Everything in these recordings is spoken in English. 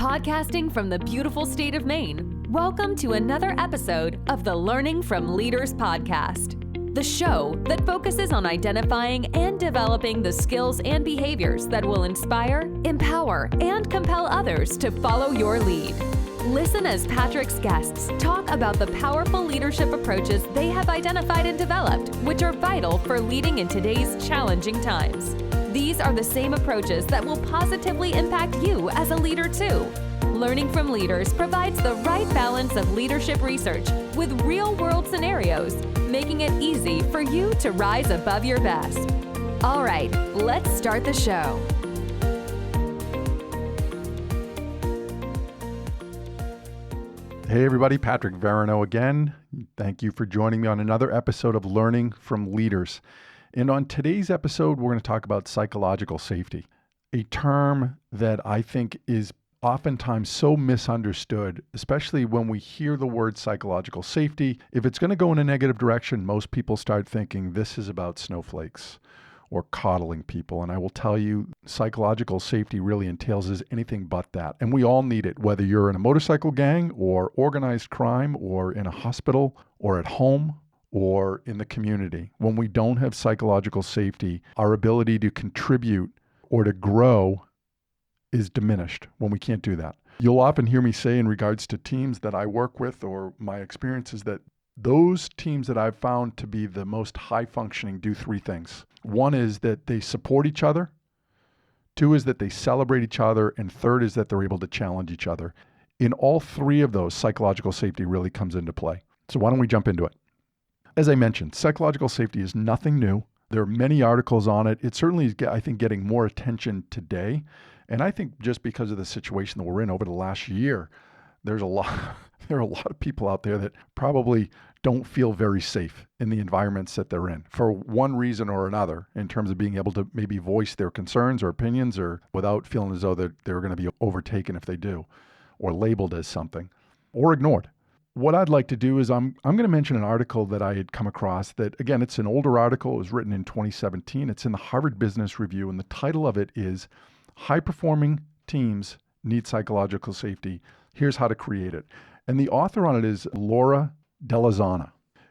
Podcasting from the beautiful state of Maine, welcome to another episode of the Learning from Leaders podcast, the show that focuses on identifying and developing the skills and behaviors that will inspire, empower, and compel others to follow your lead. Listen as Patrick's guests talk about the powerful leadership approaches they have identified and developed, which are vital for leading in today's challenging times. These are the same approaches that will positively impact you as a leader too. Learning from Leaders provides the right balance of leadership research with real-world scenarios, making it easy for you to rise above your best. All right, let's start the show. Hey everybody, Patrick Verino again. Thank you for joining me on another episode of Learning from Leaders. And on today's episode, we're going to talk about psychological safety, a term that I think is oftentimes so misunderstood, especially when we hear the word psychological safety. If it's going to go in a negative direction, most people start thinking this is about snowflakes or coddling people. And I will tell you, psychological safety really entails is anything but that. And we all need it, whether you're in a motorcycle gang or organized crime or in a hospital or at home or in the community. When we don't have psychological safety, our ability to contribute or to grow is diminished when we can't do that. You'll often hear me say in regards to teams that I work with or my experiences that those teams that I've found to be the most high functioning do three things. One is that they support each other. Two is that they celebrate each other. And third is that they're able to challenge each other. In all three of those, psychological safety really comes into play. So why don't we jump into it? As I mentioned, psychological safety is nothing new. There are many articles on it. It certainly is, I think, getting more attention today. And I think just because of the situation that we're in over the last year, there are a lot of people out there that probably don't feel very safe in the environments that they're in for one reason or another in terms of being able to maybe voice their concerns or opinions or without feeling as though they're going to be overtaken if they do or labeled as something or ignored. What I'd like to do is I'm going to mention an article that I had come across that, again, it's an older article. It was written in 2017. It's in the Harvard Business Review, and the title of it is High-Performing Teams Need Psychological Safety. Here's how to create it. And the author on it is Laura Delazana.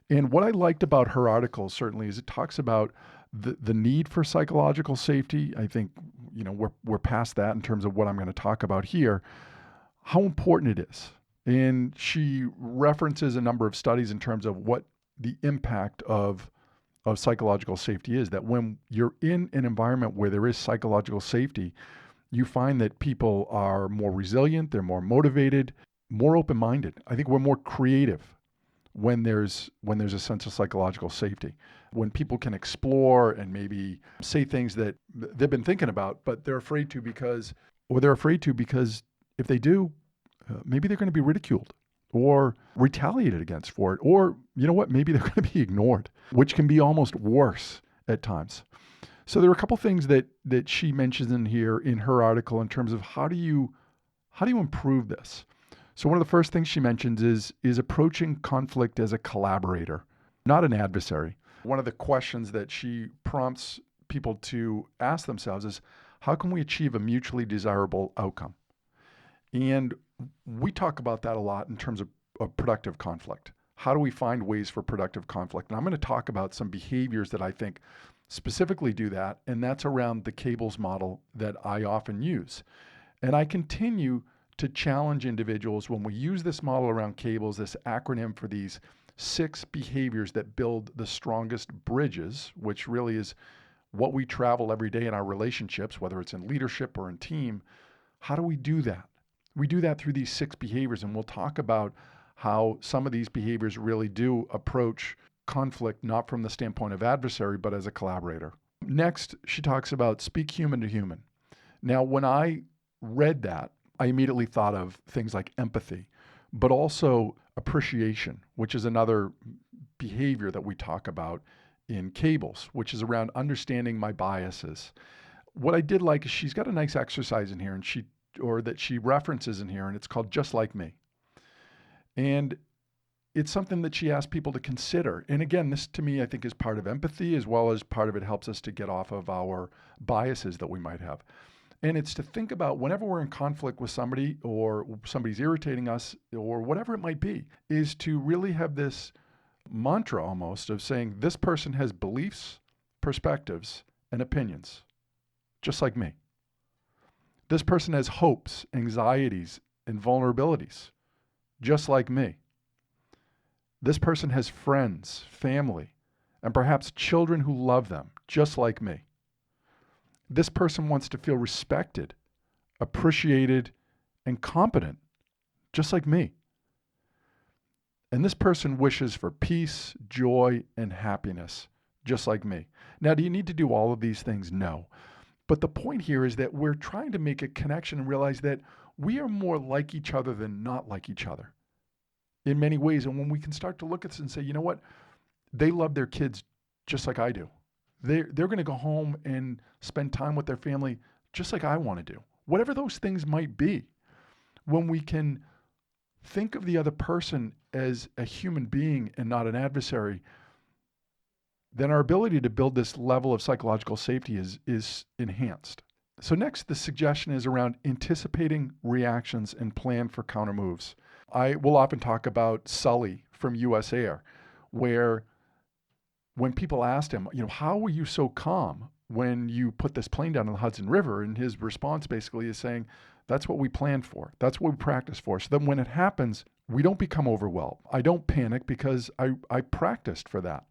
And what I liked about her article certainly is it talks about the need for psychological safety. I think, we're past that in terms of what I'm going to talk about here, how important it is. And she references a number of studies in terms of what the impact of psychological safety is, that when you're in an environment where there is psychological safety, you find that people are more resilient, they're more motivated, more open-minded. I think we're more creative when there's a sense of psychological safety. When people can explore and maybe say things that they've been thinking about, but they're afraid to because if they do, maybe they're going to be ridiculed or retaliated against for it. Or, maybe they're going to be ignored, which can be almost worse at times. So there are a couple things that she mentions in here in her article in terms of how do you improve this? So one of the first things she mentions is approaching conflict as a collaborator, not an adversary. One of the questions that she prompts people to ask themselves is, how can we achieve a mutually desirable outcome? And we talk about that a lot in terms of productive conflict. How do we find ways for productive conflict? And I'm going to talk about some behaviors that I think specifically do that, and that's around the cables model that I often use. And I continue to challenge individuals when we use this model around cables, this acronym for these 6 behaviors that build the strongest bridges, which really is what we travel every day in our relationships, whether it's in leadership or in team. How do we do that? We do that through these 6 behaviors, and we'll talk about how some of these behaviors really do approach conflict, not from the standpoint of adversary, but as a collaborator. Next, she talks about speak human to human. Now, when I read that, I immediately thought of things like empathy, but also appreciation, which is another behavior that we talk about in cables, which is around understanding my biases. What I did like is she's got a nice exercise in here, and that she references in here, and it's called Just Like Me. And it's something that she asks people to consider. And again, this to me, I think is part of empathy, as well as part of it helps us to get off of our biases that we might have. And it's to think about whenever we're in conflict with somebody or somebody's irritating us or whatever it might be, is to really have this mantra almost of saying, this person has beliefs, perspectives, and opinions, just like me. This person has hopes, anxieties, and vulnerabilities, just like me. This person has friends, family, and perhaps children who love them, just like me. This person wants to feel respected, appreciated, and competent, just like me. And this person wishes for peace, joy, and happiness, just like me. Now, do you need to do all of these things? No. But the point here is that we're trying to make a connection and realize that we are more like each other than not like each other in many ways. And when we can start to look at this and say, you know what? They love their kids just like I do. They're going to go home and spend time with their family just like I want to do. Whatever those things might be, when we can think of the other person as a human being and not an adversary, then our ability to build this level of psychological safety is enhanced. So next, the suggestion is around anticipating reactions and plan for counter moves. I will often talk about Sully from US Air, where when people asked him, how were you so calm when you put this plane down in the Hudson River? And his response basically is saying, that's what we planned for. That's what we practiced for. So then when it happens, we don't become overwhelmed. I don't panic because I practiced for that.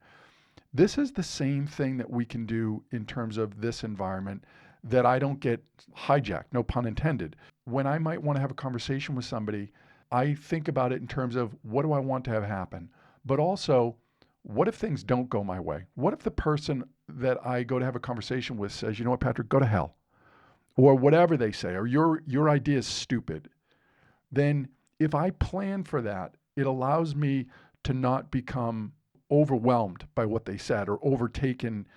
This is the same thing that we can do in terms of this environment, that I don't get hijacked, no pun intended. When I might want to have a conversation with somebody, I think about it in terms of what do I want to have happen? But also, what if things don't go my way? What if the person that I go to have a conversation with says, you know what, Patrick, go to hell? Or whatever they say, or your idea is stupid. Then if I plan for that, it allows me to not become overwhelmed by what they said or overtaken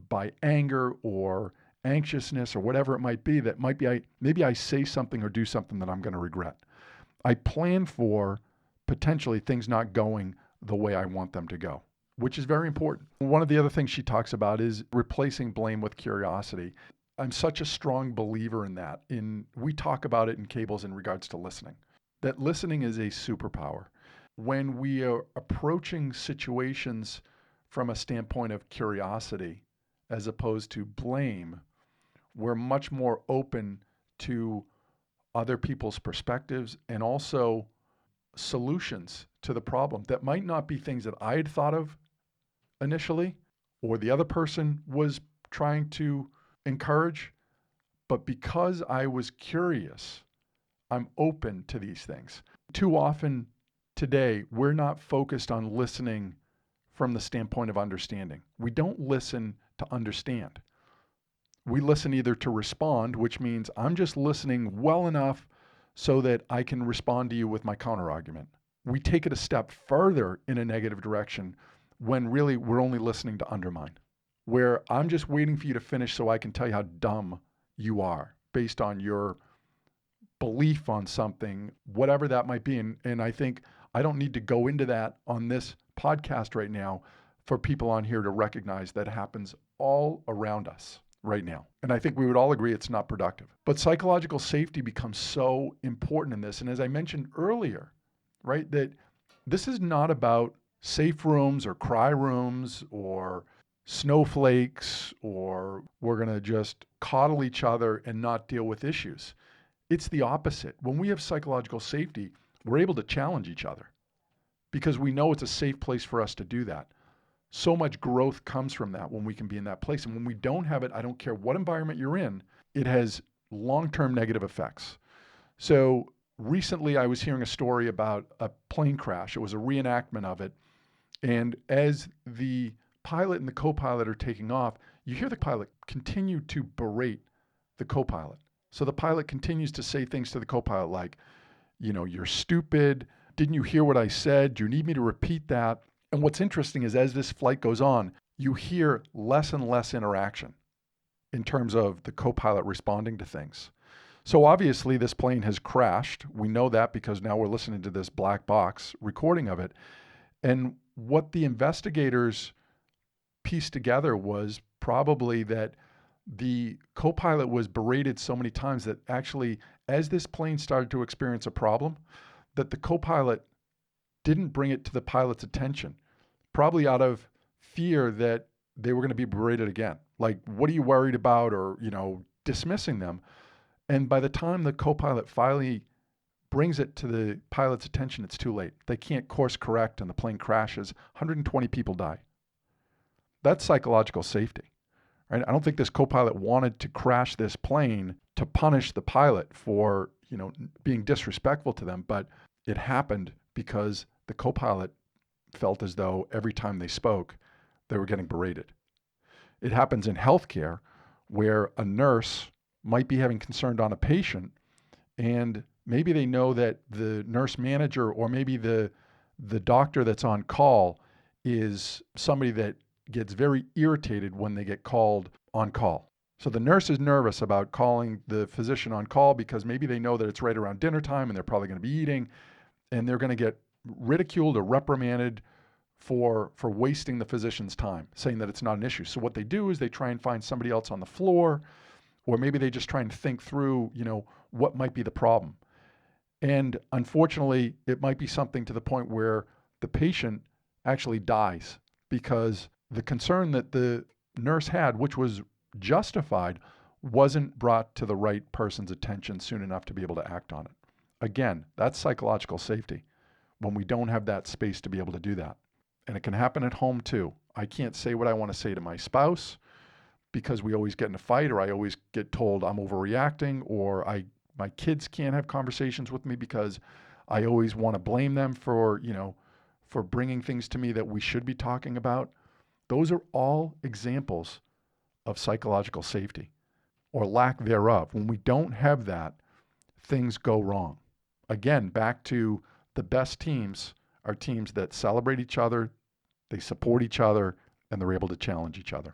by anger or anxiousness or whatever it might be, that might be maybe I say something or do something that I'm going to regret. I plan for potentially things not going the way I want them to go, which is very important. One of the other things she talks about is replacing blame with curiosity. I'm such a strong believer in that. We talk about it in Cables in regards to listening, that listening is a superpower. When we are approaching situations from a standpoint of curiosity as opposed to blame, we're much more open to other people's perspectives and also solutions to the problem that might not be things that I had thought of initially or the other person was trying to encourage, but because I was curious, I'm open to these things. Too often today, we're not focused on listening from the standpoint of understanding. We don't listen to understand. We listen either to respond, which means I'm just listening well enough so that I can respond to you with my counterargument. We take it a step further in a negative direction when really we're only listening to undermine, where I'm just waiting for you to finish so I can tell you how dumb you are based on your belief on something, whatever that might be. And I think I don't need to go into that on this podcast right now for people on here to recognize that happens all around us right now. And I think we would all agree it's not productive. But psychological safety becomes so important in this. And as I mentioned earlier, right, that this is not about safe rooms or cry rooms or snowflakes or we're going to just coddle each other and not deal with issues. It's the opposite. When we have psychological safety, we're able to challenge each other because we know it's a safe place for us to do that. So much growth comes from that when we can be in that place. And when we don't have it, I don't care what environment you're in, it has long-term negative effects. So recently I was hearing a story about a plane crash. It was a reenactment of it. And as the pilot and the co-pilot are taking off, you hear the pilot continue to berate the co-pilot. So the pilot continues to say things to the co-pilot like, you're stupid. Didn't you hear what I said? Do you need me to repeat that? And what's interesting is as this flight goes on, you hear less and less interaction in terms of the co-pilot responding to things. So obviously this plane has crashed. We know that because now we're listening to this black box recording of it. And what the investigators pieced together was probably that the co-pilot was berated so many times that actually, as this plane started to experience a problem, that the co-pilot didn't bring it to the pilot's attention, probably out of fear that they were going to be berated again. Like, what are you worried about? Or, dismissing them. And by the time the co-pilot finally brings it to the pilot's attention, it's too late. They can't course correct and the plane crashes. 120 people die. That's psychological safety, right? I don't think this co-pilot wanted to crash this plane to punish the pilot for, being disrespectful to them, but it happened because the co-pilot felt as though every time they spoke, they were getting berated. It happens in healthcare where a nurse might be having concern on a patient, and maybe they know that the nurse manager or maybe the doctor that's on call is somebody that gets very irritated when they get called on call. So the nurse is nervous about calling the physician on call because maybe they know that it's right around dinner time and they're probably going to be eating, and they're going to get ridiculed or reprimanded for wasting the physician's time, saying that it's not an issue. So what they do is they try and find somebody else on the floor, or maybe they just try and think through, what might be the problem. And unfortunately, it might be something to the point where the patient actually dies because the concern that the nurse had, which was justified, wasn't brought to the right person's attention soon enough to be able to act on it. Again, that's psychological safety when we don't have that space to be able to do that. And it can happen at home too. I can't say what I want to say to my spouse because we always get in a fight, or I always get told I'm overreacting, or my kids can't have conversations with me because I always want to blame them for bringing things to me that we should be talking about. Those are all examples of psychological safety or lack thereof. When we don't have that, things go wrong. Again, back to the best teams are teams that celebrate each other, they support each other, and they're able to challenge each other.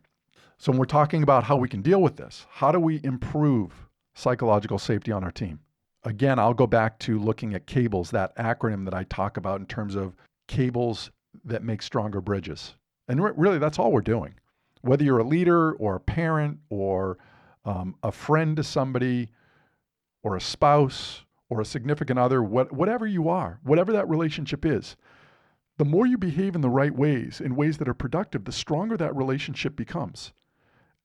So when we're talking about how we can deal with this, how do we improve psychological safety on our team? Again, I'll go back to looking at cables, that acronym that I talk about in terms of cables that make stronger bridges. And really, that's all we're doing. Whether you're a leader or a parent or a friend to somebody or a spouse or a significant other, whatever you are, whatever that relationship is, the more you behave in the right ways, in ways that are productive, the stronger that relationship becomes.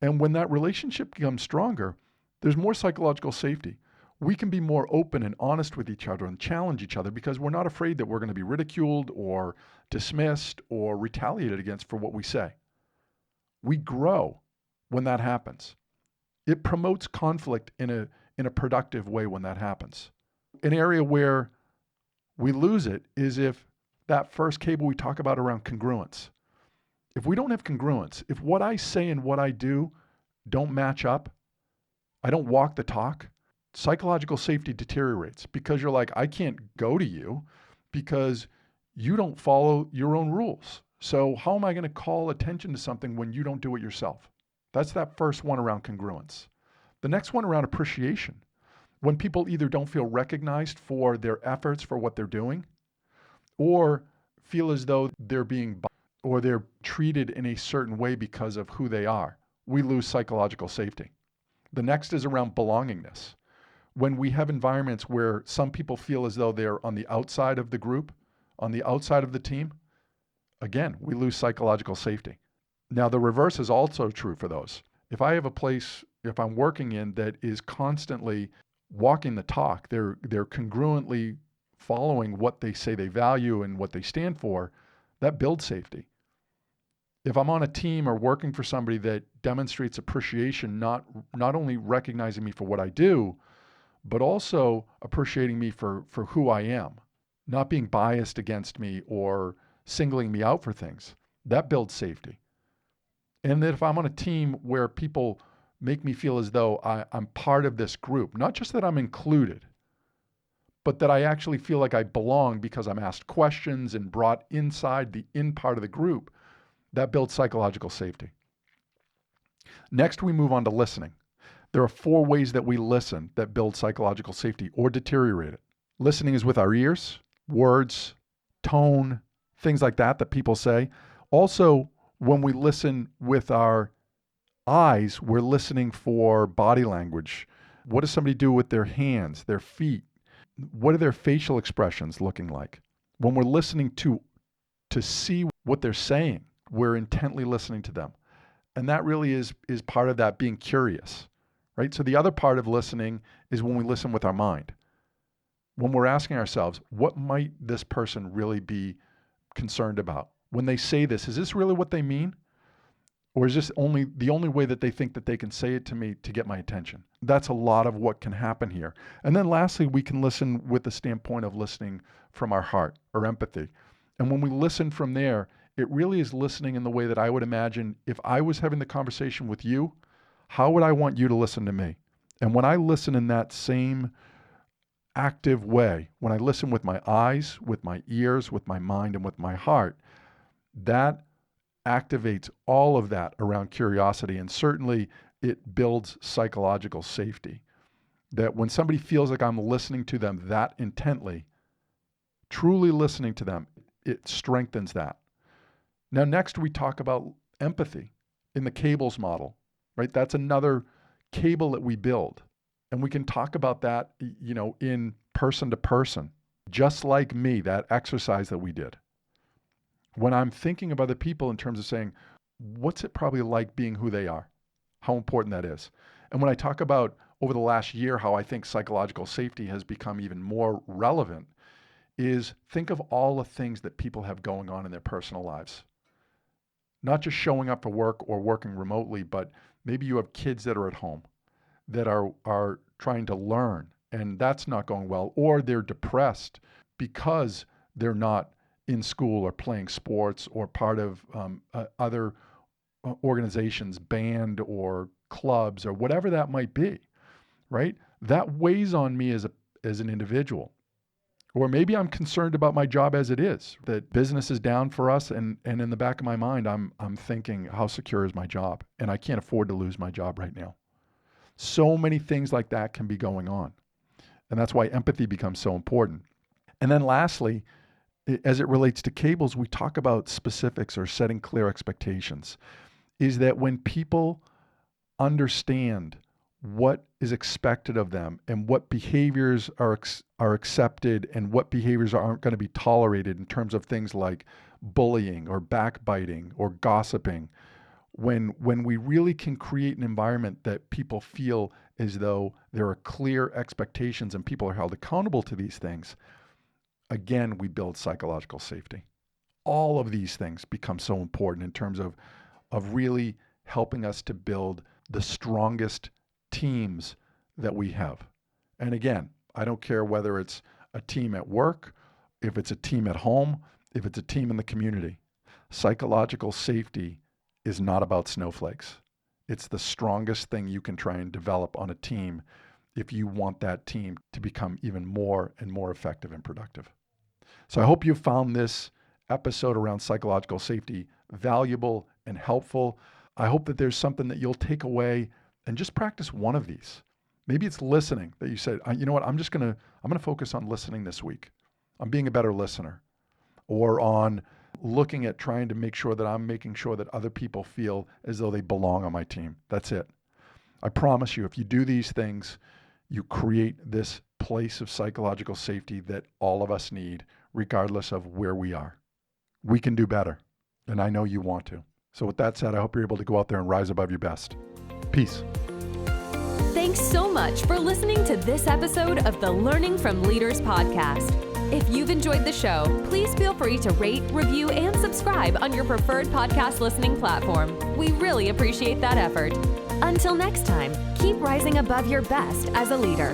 And when that relationship becomes stronger, there's more psychological safety. We can be more open and honest with each other and challenge each other because we're not afraid that we're going to be ridiculed or dismissed or retaliated against for what we say. We grow when that happens. It promotes conflict in a productive way when that happens. An area where we lose it is if that first cable we talk about around congruence. If we don't have congruence, if what I say and what I do don't match up, I don't walk the talk, psychological safety deteriorates because you're like, I can't go to you because you don't follow your own rules. So how am I going to call attention to something when you don't do it yourself? That's that first one around congruence. The next one around appreciation. When people either don't feel recognized for their efforts for what they're doing, or feel as though they're being or they're treated in a certain way because of who they are, we lose psychological safety. The next is around belongingness. When we have environments where some people feel as though they're on the outside of the group, on the outside of the team, again, we lose psychological safety. Now, the reverse is also true for those. If I have a place, if I'm working in that is constantly walking the talk, they're congruently following what they say they value and what they stand for, that builds safety. If I'm on a team or working for somebody that demonstrates appreciation, not only recognizing me for what I do, but also appreciating me for who I am, not being biased against me or singling me out for things, that builds safety. And that if I'm on a team where people make me feel as though I'm part of this group, not just that I'm included, but that I actually feel like I belong because I'm asked questions and brought inside the in part of the group, that builds psychological safety. Next, we move on to listening. There are 4 ways that we listen that build psychological safety or deteriorate it. Listening is with our ears, words, tone, things like that people say. Also, when we listen with our eyes, we're listening for body language. What does somebody do with their hands, their feet? What are their facial expressions looking like? When we're listening to see what they're saying, we're intently listening to them. And that really is part of that being curious, right? So the other part of listening is when we listen with our mind. When we're asking ourselves, what might this person really be concerned about? When they say this, is this really what they mean? Or is this the only way that they think that they can say it to me to get my attention? That's a lot of what can happen here. And then lastly, we can listen with the standpoint of listening from our heart or empathy. And when we listen from there, it really is listening in the way that I would imagine if I was having the conversation with you, how would I want you to listen to me? And when I listen in that same active way, when I listen with my eyes, with my ears, with my mind, and with my heart, that activates all of that around curiosity. And certainly it builds psychological safety. That when somebody feels like I'm listening to them that intently, truly listening to them, it strengthens that. Now, next we talk about empathy in the cables model, right? That's another cable that we build. And we can talk about that, in person to person, just like me, that exercise that we did. When I'm thinking of other people in terms of saying, what's it probably like being who they are? How important that is. And when I talk about over the last year, how I think psychological safety has become even more relevant, is think of all the things that people have going on in their personal lives. Not just showing up for work or working remotely, but maybe you have kids that are at home that are trying to learn, and that's not going well, or they're depressed because they're not in school or playing sports or part of other organizations, band or clubs or whatever that might be, right? That weighs on me as an individual. Or maybe I'm concerned about my job as it is, that business is down for us, and in the back of my mind, I'm thinking, how secure is my job? And I can't afford to lose my job right now. So many things like that can be going on. And that's why empathy becomes so important. And then lastly, as it relates to cables, we talk about specifics or setting clear expectations, is that when people understand what is expected of them and what behaviors are accepted and what behaviors aren't going to be tolerated in terms of things like bullying or backbiting or gossiping, when we really can create an environment that people feel as though there are clear expectations and people are held accountable to these things, again, we build psychological safety. All of these things become so important in terms of really helping us to build the strongest teams that we have. And again, I don't care whether it's a team at work, if it's a team at home, if it's a team in the community. Psychological safety is not about snowflakes. It's the strongest thing you can try and develop on a team if you want that team to become even more and more effective and productive. So I hope you found this episode around psychological safety valuable and helpful. I hope that there's something that you'll take away and just practice one of these. Maybe it's listening, that you said, you know what, I'm going to focus on listening this week. I'm being a better listener. Or on looking at trying to make sure that I'm making sure that other people feel as though they belong on my team. That's it. I promise you, if you do these things, you create this place of psychological safety that all of us need, regardless of where we are. We can do better, and I know you want to. So with that said, I hope you're able to go out there and rise above your best. Peace. Thanks so much for listening to this episode of the Learning from Leaders podcast. If you've enjoyed the show, please feel free to rate, review, and subscribe on your preferred podcast listening platform. We really appreciate that effort. Until next time, keep rising above your best as a leader.